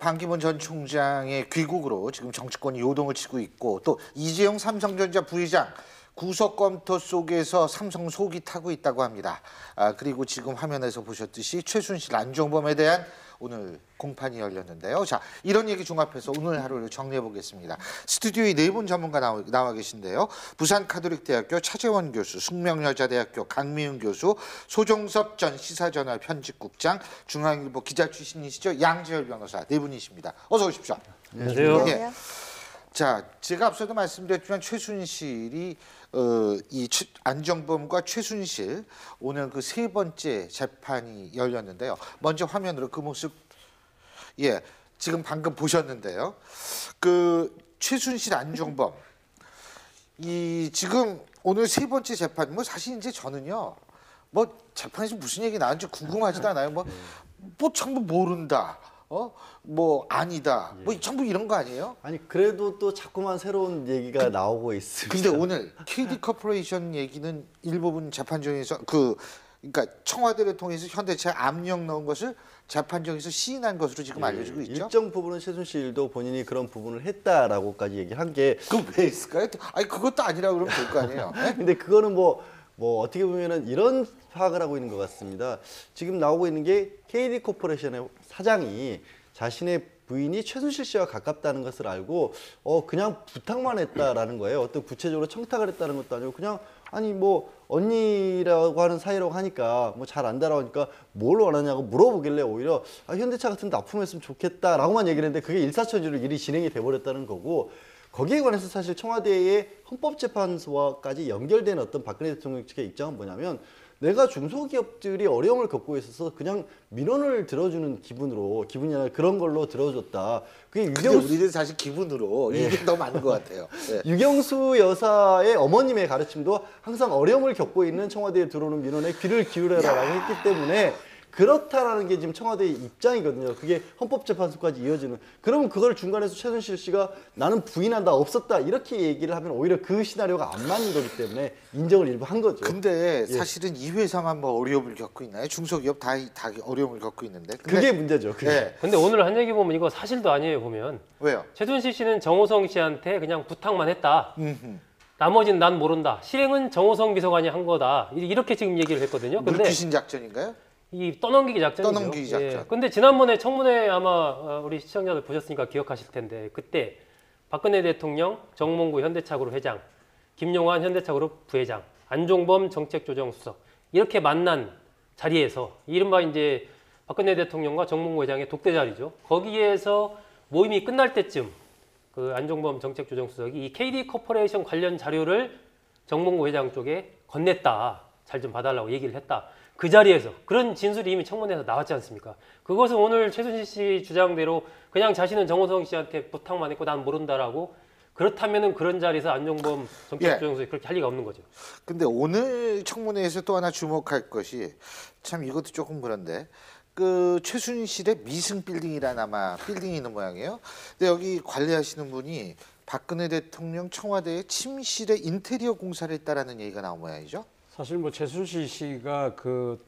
반기문 전 총장의 귀국으로 지금 정치권이 요동을 치고 있고 또 이재용 삼성전자 부회장 구속 검토 속에서 삼성 속이 타고 있다고 합니다. 그리고 지금 화면에서 보셨듯이 최순실 안종범에 대한 오늘 공판이 열렸는데요. 자, 이런 얘기 종합해서 오늘 하루를 정리해 보겠습니다. 스튜디오에 네 분 전문가 나와 계신데요. 부산카톨릭대학교 차재원 교수, 숙명여자대학교 강미은 교수, 소종섭 전 시사저널 편집국장, 중앙일보 기자 출신이시죠. 양지열 변호사 네 분이십니다. 어서 오십시오. 안녕하세요. 네. 자, 제가 앞서도 말씀드렸지만 최순실이 이 안종범과 최순실 오늘 그 세 번째 재판이 열렸는데요. 먼저 화면으로 그 모습 지금 방금 보셨는데요. 그 최순실 안종범 이 지금 오늘 세 번째 재판 뭐 사실 이제 저는요. 뭐 재판에서 무슨 얘기 나왔는지 궁금하지도 않아요. 뭐 전부 모른다. 뭐 아니다. 뭐 전부 이런 거 아니에요? 아니 그래도 또 자꾸만 새로운 얘기가 나오고 있습니다. 근데 오늘 KD 코퍼레이션 얘기는 일부분 재판정에서 그러니까 청와대를 통해서 현대차에 압력 넣은 것을 재판정에서 시인한 것으로 지금 알려지고 있죠. 일정 부분은 최순실도 본인이 그런 부분을 했다라고까지 얘기한 게 그 왜 했을까요? 아니 그것도 아니라고 그러면 될 거 아니에요. 네? 근데 그거는 뭐 어떻게 보면은 이런 파악을 하고 있는 것 같습니다. 지금 나오고 있는 게 KD 코퍼레이션의 사장이 자신의 부인이 최순실 씨와 가깝다는 것을 알고 그냥 부탁만 했다라는 거예요. 어떤 구체적으로 청탁을 했다는 것도 아니고 그냥 아니 뭐 언니라고 하는 사이라고 하니까 뭐 잘 안다라고 하니까 뭘 원하냐고 물어보길래 오히려 현대차 같은 데 납품했으면 좋겠다라고만 얘기를 했는데 그게 일사천리로 일이 진행이 돼버렸다는 거고 거기에 관해서 사실 청와대의 헌법재판소와까지 연결된 어떤 박근혜 대통령 측의 입장은 뭐냐면 내가 중소기업들이 어려움을 겪고 있어서 그냥 민원을 들어주는 기분이 아니라 그런 걸로 들어줬다. 그게 우리는 사실 기분으로 이게 더 맞는 것 같아요. 네. 유경수 여사의 어머님의 가르침도 항상 어려움을 겪고 있는 청와대에 들어오는 민원에 귀를 기울여라라고 했기 때문에 그렇다라는 게 지금 청와대의 입장이거든요. 그게 헌법재판소까지 이어지는. 그러면 그걸 중간에서 최순실 씨가 나는 부인한다 없었다 이렇게 얘기를 하면 오히려 그 시나리오가 안 맞는 거기 때문에 인정을 일부 한 거죠. 근데 사실은 이 회사만 뭐 어려움을 겪고 있나요? 중소기업 다 어려움을 겪고 있는데. 그게 문제죠. 그게. 네. 근데 오늘 한 얘기 보면 이거 사실도 아니에요 보면. 왜요? 최순실 씨는 정호성 씨한테 그냥 부탁만 했다. 나머지는 난 모른다. 실행은 정호성 비서관이 한 거다. 이렇게 지금 얘기를 했거든요. 근데 물귀신 작전인가요? 이 떠넘기기 작전이죠. 떠넘기기 작전. 근데 지난번에 청문회 아마 우리 시청자들 보셨으니까 기억하실 텐데 그때 박근혜 대통령, 정몽구 현대차그룹 회장, 김용환 현대차그룹 부회장, 안종범 정책조정수석 이렇게 만난 자리에서 이른바 이제 박근혜 대통령과 정몽구 회장의 독대 자리죠. 거기에서 모임이 끝날 때쯤 그 안종범 정책조정수석이 이 KD 코퍼레이션 관련 자료를 정몽구 회장 쪽에 건넸다. 잘 좀 봐달라고 얘기를 했다. 그 자리에서 그런 진술이 이미 청문회에서 나왔지 않습니까? 그것은 오늘 최순실 씨 주장대로 그냥 자신은 정호성 씨한테 부탁만 했고 난 모른다라고 그렇다면은 그런 자리에서 안종범 정책조정수석이 그렇게 할 리가 없는 거죠. 근데 오늘 청문회에서 또 하나 주목할 것이 참 이것도 조금 그런데 그 최순실의 미승 빌딩이라는 아마 빌딩이 있는 모양이에요. 근데 여기 관리하시는 분이 박근혜 대통령 청와대의 침실의 인테리어 공사를 했다라는 얘기가 나온 모양이죠. 사실 뭐 최순실 씨가 그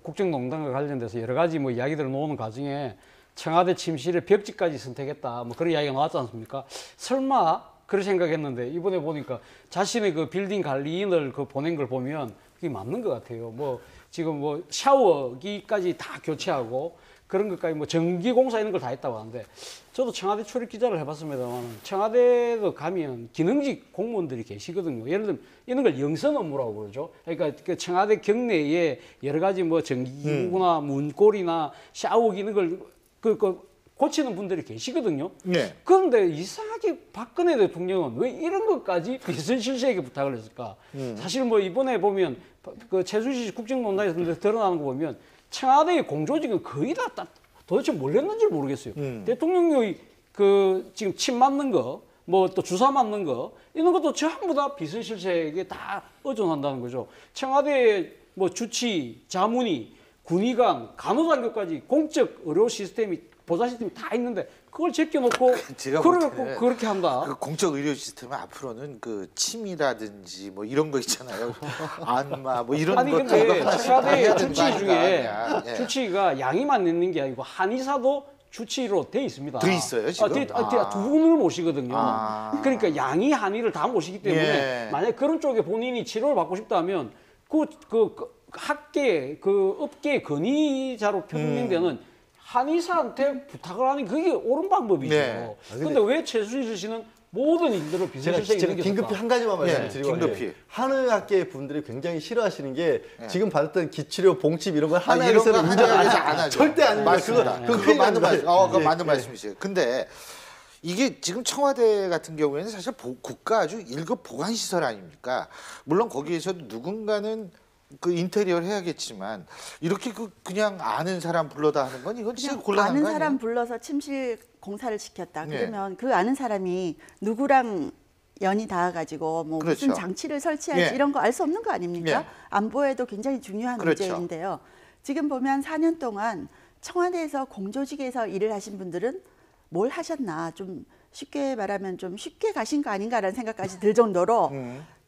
국정농단과 관련돼서 여러 가지 뭐 이야기들을 놓는 과정에 청와대 침실의 벽지까지 선택했다 뭐 그런 이야기가 나왔지 않습니까? 설마 그런 생각했는데 이번에 보니까 자신의 그 빌딩 관리인을 그 보낸 걸 보면 그게 맞는 것 같아요. 뭐 지금 뭐 샤워기까지 다 교체하고 그런 것까지 뭐 전기공사 이런 걸 다 했다고 하는데 저도 청와대 출입 기자를 해봤습니다만 청와대도 가면 기능직 공무원들이 계시거든요. 예를 들면 이런 걸 영선 업무라고 그러죠. 그러니까 그 청와대 경내에 여러 가지 뭐 전기구나 문고리나 샤워기 이런 걸 고치는 분들이 계시거든요. 네. 그런데 이상하게 박근혜 대통령은 왜 이런 것까지 비서실 씨에게 부탁을 했을까? 사실 뭐 이번에 보면 그 최순실 국정농단에서 드러나는 거 보면 청와대의 공조직은 거의 다 도대체 뭘 했는지 모르겠어요. 대통령이 그 지금 침 맞는 거, 뭐 또 주사 맞는 거 이런 것도 전부 다 비서실세에게 다 의존한다는 거죠. 청와대 뭐 주치, 자문위, 군의관, 간호장교까지 공적 의료 시스템이 보좌 시스템이 다 있는데 그걸 제껴놓고 그렇게 한다. 그 공적 의료 시스템은 앞으로는 그 침이라든지 뭐 이런 거 있잖아요. 안마 뭐 이런 아니 것도 근데 청와대 해야 주치 되는 거 중에 아니야. 예. 주치가 양의만 있는 게 아니고 한의사도 주치로 돼 있습니다. 돼 있어요, 지금? 두 분을 모시거든요. 아. 그러니까 양이 한의를 다 모시기 때문에 예. 만약 그런 쪽에 본인이 치료를 받고 싶다면 그 학계 그 업계 건의자로 표명되는 한의사한테 부탁을 하는 그게 옳은 방법이죠. 네. 근데 왜 최순실 씨는 모든 일들을 제가 비서실장이 긴급히 한 가지만 예, 말씀드리고 긴급히. 한의학계 분들이 굉장히 싫어하시는 게 지금 받았던 기치료, 봉칩 이런 걸 이런 거 한의학에서는 인정 한의학에서 안 하죠. 절대 아닙니다. 맞습니다. 그거 그거 큰일 맞는 납니다. 말씀. 그거 예, 맞는 예. 말씀이세요. 근데 이게 지금 청와대 같은 경우에는 사실 국가 아주 1급 보관 시설 아닙니까? 물론 거기에서 누군가는 그 인테리어를 해야겠지만 이렇게 그냥 아는 사람 불러다 하는 건 이건 진짜 그냥 곤란한 아는 거 아니에요? 사람 불러서 침실 공사를 시켰다. 네. 그러면 그 아는 사람이 누구랑 연이 닿아가지고 뭐 그렇죠. 무슨 장치를 설치할지 예. 이런 거 알 수 없는 거 아닙니까? 예. 안보에도 굉장히 중요한 그렇죠. 문제인데요. 지금 보면 4년 동안 청와대에서 공조직에서 일을 하신 분들은 뭘 하셨나 좀 쉽게 말하면 좀 쉽게 가신 거 아닌가라는 생각까지 들 정도로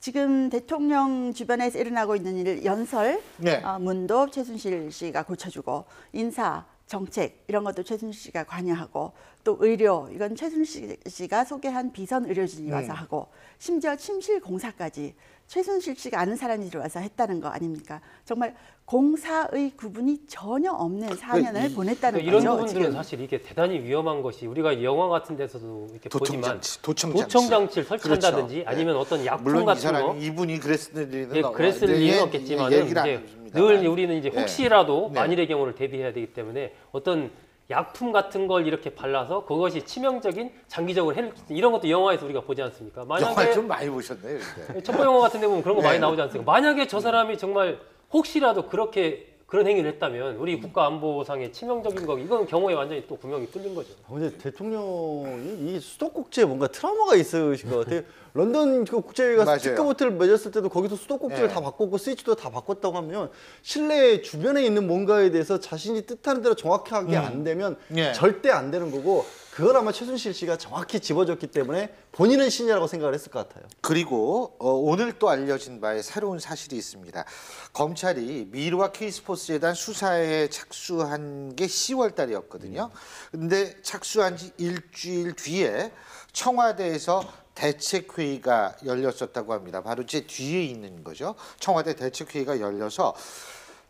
지금 대통령 주변에서 일어나고 있는 일 연설 네. 문도 최순실 씨가 고쳐주고 인사 정책 이런 것도 최순실 씨가 관여하고 또 의료 이건 최순실 씨가 소개한 비선 의료진이 와서 하고 심지어 침실 공사까지 최순실 씨가 아는 사람이 들어와서 했다는 거 아닙니까? 정말 공사의 구분이 전혀 없는 4년을 보냈다는 이런 거죠. 부분들은 지금. 사실 이게 대단히 위험한 것이 우리가 영화 같은 데서도 이렇게 보지만 도청장치. 도청장치를 설치한다든지 그렇죠. 아니면 어떤 약품 물론 이 같은 사람이 거 이분이 그랬을 리는 예, 그랬을 리는 없겠지만 얘기를 안 이제 해줍니다만. 늘 우리는 이제 예. 혹시라도 네. 만일의 경우를 대비해야 되기 때문에 어떤 약품 같은 걸 이렇게 발라서 그것이 치명적인 장기적으로 해를 이런 것도 영화에서 우리가 보지 않습니까? 영화 만약에 좀 많이 보셨네요. 근데. 첩보 영화 같은 데 보면 그런 거 네. 많이 나오지 않습니까? 만약에 저 사람이 정말 혹시라도 그런 행위를 했다면 우리 국가 안보상의 치명적인 거 이건 경우에 완전히 또 구멍이 뚫린 거죠. 근데 대통령이 이 수도꼭지에 뭔가 트라우마가 있으신 것 같아요. 런던 그 국제회의 가서 맞아요. 특급 호텔 맺었을 때도 거기도 수도꼭지를 네. 다 바꿨고 스위치도 다 바꿨다고 하면 실내 주변에 있는 뭔가에 대해서 자신이 뜻하는 대로 정확하게 안 되면 네. 절대 안 되는 거고 그걸 아마 최순실 씨가 정확히 집어줬기 때문에 본인은 신이라고 생각을 했을 것 같아요. 그리고 오늘 또 알려진 바에 새로운 사실이 있습니다. 검찰이 미르와 K스포츠재단 수사에 착수한 게 10월 달이었거든요. 근데 착수한 지 일주일 뒤에 청와대에서 대책회의가 열렸었다고 합니다. 바로 제 뒤에 있는 거죠. 청와대 대책회의가 열려서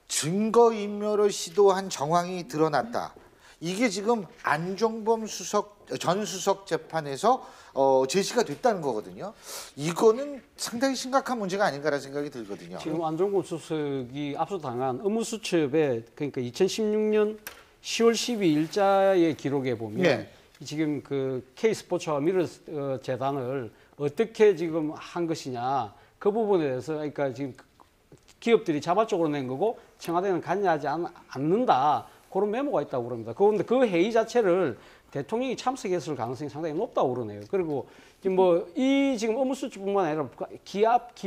증거인멸을 시도한 정황이 드러났다. 이게 지금 안종범 전 수석 재판에서 제시가 됐다는 거거든요. 이거는 상당히 심각한 문제가 아닌가라는 생각이 들거든요. 지금 안종범 수석이 압수당한 업무수첩에 그러니까 2016년 10월 12일자의 기록에 보면 네. 지금 그 K스포츠와 미르 재단을 어떻게 지금 한 것이냐 그 부분에 대해서 그러니까 지금 기업들이 자발적으로 낸 거고 청와대는 관여하지 않는다 그런 메모가 있다고 그럽니다. 그런데 그 회의 자체를 대통령이 참석했을 가능성이 상당히 높다고 그러네요. 그리고 지금 지금 업무수첩뿐만 아니라 기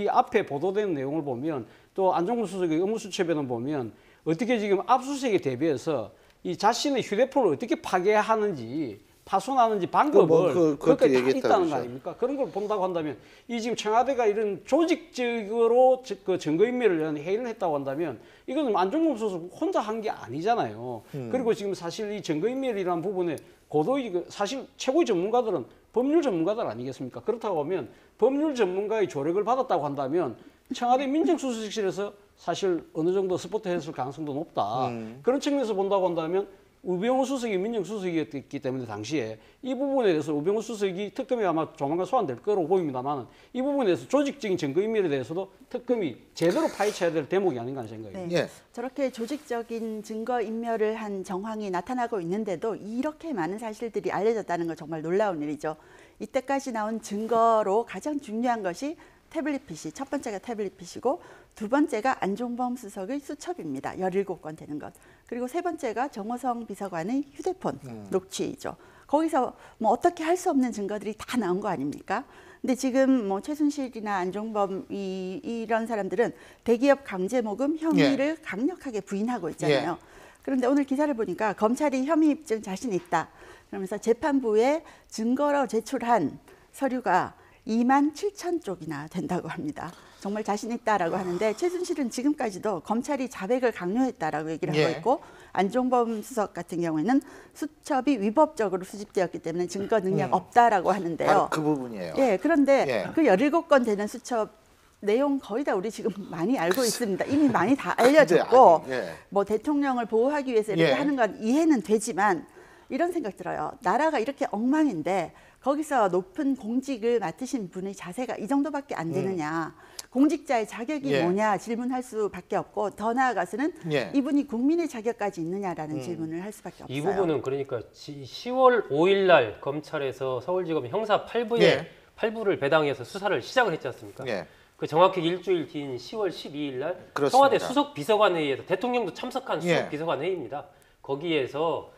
앞에 보도된 내용을 보면 또 안종범 수석의 업무수첩에는 보면 어떻게 지금 압수수색에 대비해서 이 자신의 휴대폰을 어떻게 파괴하는지 파손하는지 방법을 그것도 그것까지 다 얘기했다고 있다는 거 그러죠. 아닙니까? 그런 걸 본다고 한다면 이 지금 청와대가 이런 조직적으로 그 증거인멸을 위한 회의를 했다고 한다면 이거는 안종범 수석 혼자 한 게 아니잖아요. 그리고 지금 사실 이 증거인멸이라는 부분에 고도의 사실 최고의 전문가들은 법률 전문가들 아니겠습니까? 그렇다고 하면 법률 전문가의 조력을 받았다고 한다면 청와대 민정수석실에서 사실 어느 정도 스포트했을 가능성도 높다. 그런 측면에서 본다고 한다면 우병우 수석이 민정수석이었기 때문에 당시에 이 부분에 대해서 우병우 수석이 특검에 아마 조만간 소환될 거로 보입니다만 이 부분에 대해서 조직적인 증거인멸에 대해서도 특검이 제대로 파헤쳐야 될 대목이 아닌가 하는 생각이에요. 네. 예. 저렇게 조직적인 증거 인멸을 한 정황이 나타나고 있는데도 이렇게 많은 사실들이 알려졌다는 건 정말 놀라운 일이죠. 이때까지 나온 증거로 가장 중요한 것이 태블릿 PC, 첫 번째가 태블릿 PC고 두 번째가 안종범 수석의 수첩입니다. 17건 되는 것. 그리고 세 번째가 정호성 비서관의 휴대폰 녹취이죠. 거기서 뭐 어떻게 할 수 없는 증거들이 다 나온 거 아닙니까? 근데 지금 뭐 최순실이나 안종범 이런 사람들은 대기업 강제 모금 혐의를 강력하게 부인하고 있잖아요. 그런데 오늘 기사를 보니까 검찰이 혐의 입증 자신 있다. 그러면서 재판부에 증거로 제출한 서류가 2만 7천 쪽이나 된다고 합니다. 정말 자신 있다라고 하는데 최순실은 지금까지도 검찰이 자백을 강요했다라고 얘기를 하고 예. 있고 안종범 수석 같은 경우에는 수첩이 위법적으로 수집되었기 때문에 증거 능력 없다라고 하는데요. 바로 그 부분이에요. 예, 그런데 예. 그 17건 되는 수첩 내용 거의 다 우리 지금 많이 알고 있습니다. 이미 많이 다 알려졌고 근데 아니, 예. 뭐 대통령을 보호하기 위해서 이렇게 예. 하는 건 이해는 되지만 이런 생각 들어요. 나라가 이렇게 엉망인데 거기서 높은 공직을 맡으신 분의 자세가 이 정도밖에 안 되느냐. 공직자의 자격이 예. 뭐냐 질문할 수밖에 없고 더 나아가서는 예. 이분이 국민의 자격까지 있느냐라는 질문을 할 수밖에 없어요. 이 부분은 그러니까 10월 5일 날 검찰에서 서울지검 형사 8부에 예. 8부를 배당해서 수사를 시작을 했지 않습니까? 예. 그 정확히 일주일 뒤인 10월 12일 날 그렇습니다. 청와대 수석 비서관 회의에서 대통령도 참석한 수석 예. 비서관 회의입니다. 거기에서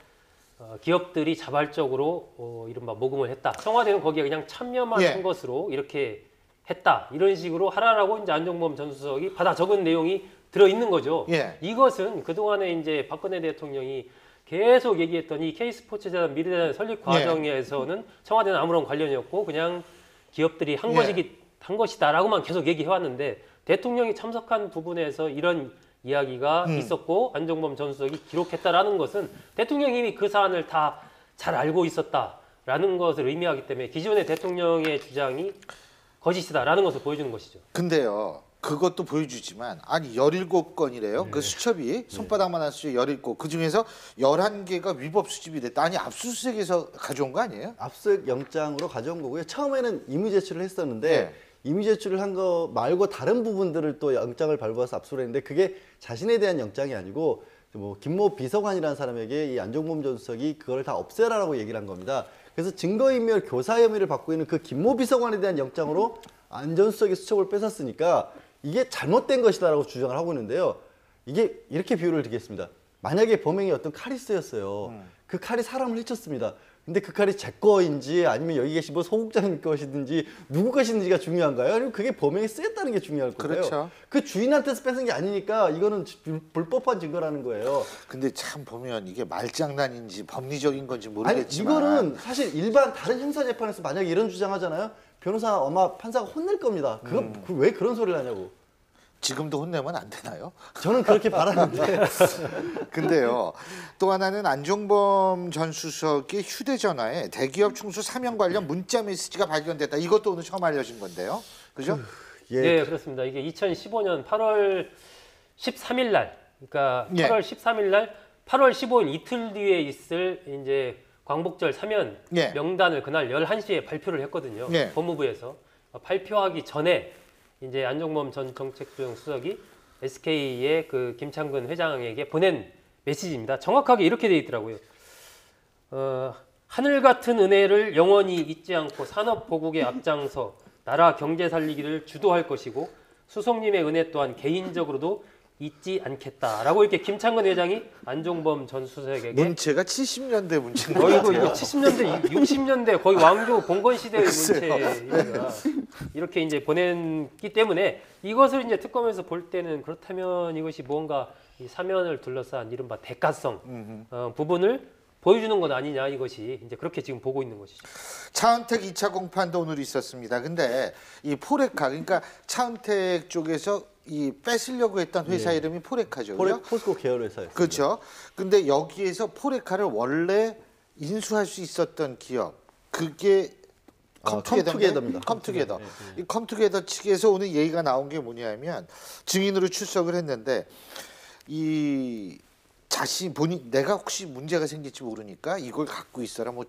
기업들이 자발적으로 이른바 모금을 했다. 청와대는 거기에 그냥 참여만 예. 한 것으로 이렇게 했다. 이런 식으로 하라라고 이제 안종범 전 수석이 받아 적은 내용이 들어 있는 거죠. 예. 이것은 그동안에 이제 박근혜 대통령이 계속 얘기했던 이 K스포츠재단 미래재단 설립 과정에서는 청와대는 아무런 관련이 없고 그냥 기업들이 한 예. 한 것이다라고만 계속 얘기해 왔는데 대통령이 참석한 부분에서 이런 이야기가 있었고 안종범 전 수석이 기록했다라는 것은 대통령이 이미 그 사안을 다 잘 알고 있었다라는 것을 의미하기 때문에 기존의 대통령의 주장이 거짓이다라는 것을 보여주는 것이죠. 근데요. 그것도 보여주지만 아니 17건이래요. 그 수첩이 손바닥만한 수첩이 17건. 그중에서 11개가 위법 수집이 됐다. 아니 압수수색에서 가져온 거 아니에요? 압수수색 영장으로 가져온 거고요. 처음에는 임의 제출을 했었는데 네. 임의 제출을 한 거 말고 다른 부분들을 또 영장을 발부해서 압수를 했는데 그게 자신에 대한 영장이 아니고 뭐 김모 비서관이라는 사람에게 이 안종범 전 수석이 그걸 다 없애라라고 얘기를 한 겁니다. 그래서 증거인멸 교사 혐의를 받고 있는 그 김모 비서관에 대한 영장으로 안 전 수석의 수첩을 뺏었으니까 이게 잘못된 것이다라고 주장을 하고 있는데요. 이게 이렇게 비유를 드리겠습니다. 만약에 범행이 어떤 칼이 쓰였어요. 그 칼이 사람을 해쳤습니다. 근데 그 칼이 제 거인지 아니면 여기 계신 뭐 소국장님 것이든지 누구 것이든지가 중요한가요? 아니면 그게 범행에 쓰였다는 게 중요할 거예요. 그렇죠. 그 주인한테서 뺏은 게 아니니까 이거는 불법한 증거라는 거예요. 근데 참 보면 이게 말장난인지 법리적인 건지 아니 모르겠지만 이거는 사실 일반 다른 형사 재판에서 만약에 이런 주장하잖아요. 변호사 아마 판사가 혼낼 겁니다. 왜 그런 소리를 하냐고. 지금도 혼내면 안 되나요? 저는 그렇게 바라는데. 근데요. 또 하나는 안종범 전 수석의 휴대전화에 대기업 충수 사면 관련 문자 메시지가 발견됐다. 이것도 오늘 처음 알려진 건데요. 그죠? 예. 네, 그렇습니다. 이게 2015년 8월 13일 날, 그러니까 예. 8월 13일 날, 8월 15일 이틀 뒤에 있을 이제 광복절 사면 예. 명단을 그날 11시에 발표를 했거든요. 예. 법무부에서 발표하기 전에 이제 안종범 전 정책조정 수석이 SK의 그 김창근 회장에게 보낸 메시지입니다. 정확하게 이렇게 돼 있더라고요. 하늘 같은 은혜를 영원히 잊지 않고 산업 보국에 앞장서 나라 경제 살리기를 주도할 것이고 수석님의 은혜 또한 개인적으로도 잊지 않겠다라고 이렇게 김창근 회장이 안종범 전 수석에게 문체가 70년대 문체인 것 거의 뭐 같아요. 70년대, 60년대 거의 왕조 봉건 시대의 글쎄요. 문체입니다. 이렇게 이제 보냈기 때문에 이것을 이제 특검에서 볼 때는 그렇다면 이것이 뭔가 이 사면을 둘러싼 이른바 대가성 부분을 보여주는 것 아니냐 이것이 이제 그렇게 지금 보고 있는 것이죠. 차은택 2차 공판도 오늘 있었습니다. 근데 이 포레카 그러니까 차은택 쪽에서 이 뺏으려고 했던 회사 이름이 포레카죠. 그죠? 포스코 계열 회사였습니다. 그렇죠. 근데 여기에서 포레카를 원래 인수할 수 있었던 기업 그게 컴투게더입니다. 컴투게더. 이 컴투게더 측에서 오늘 얘기가 나온 게 뭐냐면 증인으로 출석을 했는데 이 자신 본인 내가 혹시 문제가 생길지 모르니까 이걸 갖고 있어라 뭐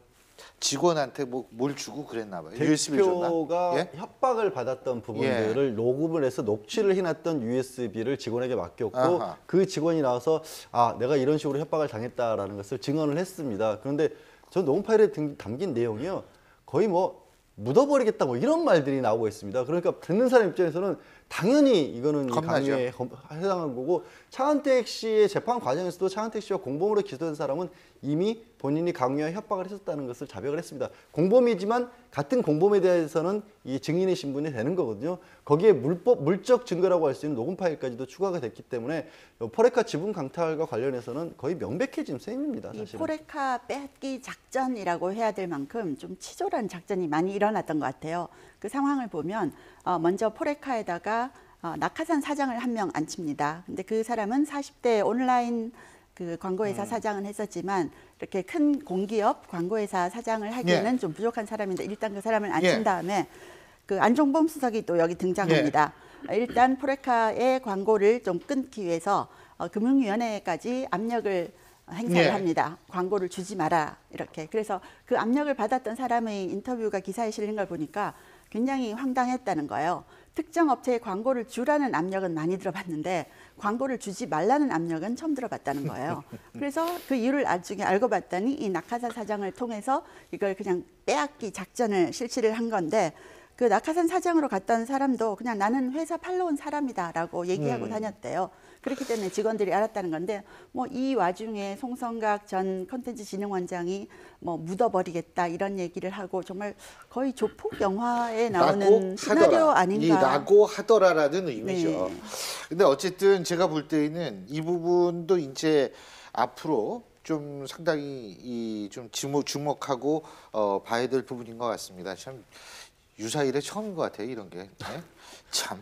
직원한테 뭐 뭘 주고 그랬나 봐요. USB를 줬나? 대표가 예? 협박을 받았던 부분들을 녹음을 해서 녹취를 해놨던 USB를 직원에게 맡겼고 아하. 그 직원이 나와서 아 내가 이런 식으로 협박을 당했다라는 것을 증언을 했습니다. 그런데 저 녹음 파일에 담긴 내용이요 거의 뭐 묻어버리겠다 뭐 이런 말들이 나오고 있습니다. 그러니까 듣는 사람 입장에서는 당연히 이거는 겁나죠. 강요에 해당한 거고 차은택 씨의 재판 과정에서도 차은택 씨와 공범으로 기소된 사람은 이미 본인이 강요와 협박을 했었다는 것을 자백을 했습니다. 공범이지만 같은 공범에 대해서는 이 증인의 신분이 되는 거거든요. 거기에 물적 증거라고 할 수 있는 녹음 파일까지도 추가가 됐기 때문에 포레카 지분 강탈과 관련해서는 거의 명백해진 셈입니다. 이 사실은. 포레카 뺏기 작전이라고 해야 될 만큼 좀 치졸한 작전이 많이 일어났던 것 같아요. 그 상황을 보면 먼저 포레카에다가 낙하산 사장을 한 명 앉힙니다. 근데 그 사람은 40대 온라인 그 광고회사 사장은 했었지만 이렇게 큰 공기업 광고회사 사장을 하기에는 좀 부족한 사람인데 일단 그 사람을 앉힌 다음에 그 안종범 수석이 또 여기 등장합니다. 일단 포레카의 광고를 좀 끊기 위해서 금융위원회까지 압력을 행사를 합니다. 광고를 주지 마라 이렇게. 그래서 그 압력을 받았던 사람의 인터뷰가 기사에 실린 걸 보니까 굉장히 황당했다는 거예요. 특정 업체에 광고를 주라는 압력은 많이 들어봤는데 광고를 주지 말라는 압력은 처음 들어봤다는 거예요. 그래서 그 이유를 나중에 알고 봤더니 이 낙하산 사장을 통해서 이걸 그냥 빼앗기 작전을 실시를 한 건데 그 낙하산 사장으로 갔던 사람도 그냥 나는 회사 팔러 온 사람이다라고 얘기하고 다녔대요. 그렇기 때문에 직원들이 알았다는 건데 뭐 이 와중에 송성각 전 컨텐츠진흥원장이 뭐 묻어버리겠다 이런 얘기를 하고 정말 거의 조폭 영화에 나오는 시나리오 아닌가. 이 라고 하더라라는 의미죠. 네. 근데 어쨌든 제가 볼 때는 이 부분도 이제 앞으로 좀 상당히 좀 주목하고 봐야 될 부분인 것 같습니다. 참 유사일의 처음인 것 같아요, 이런 게. 네? 참.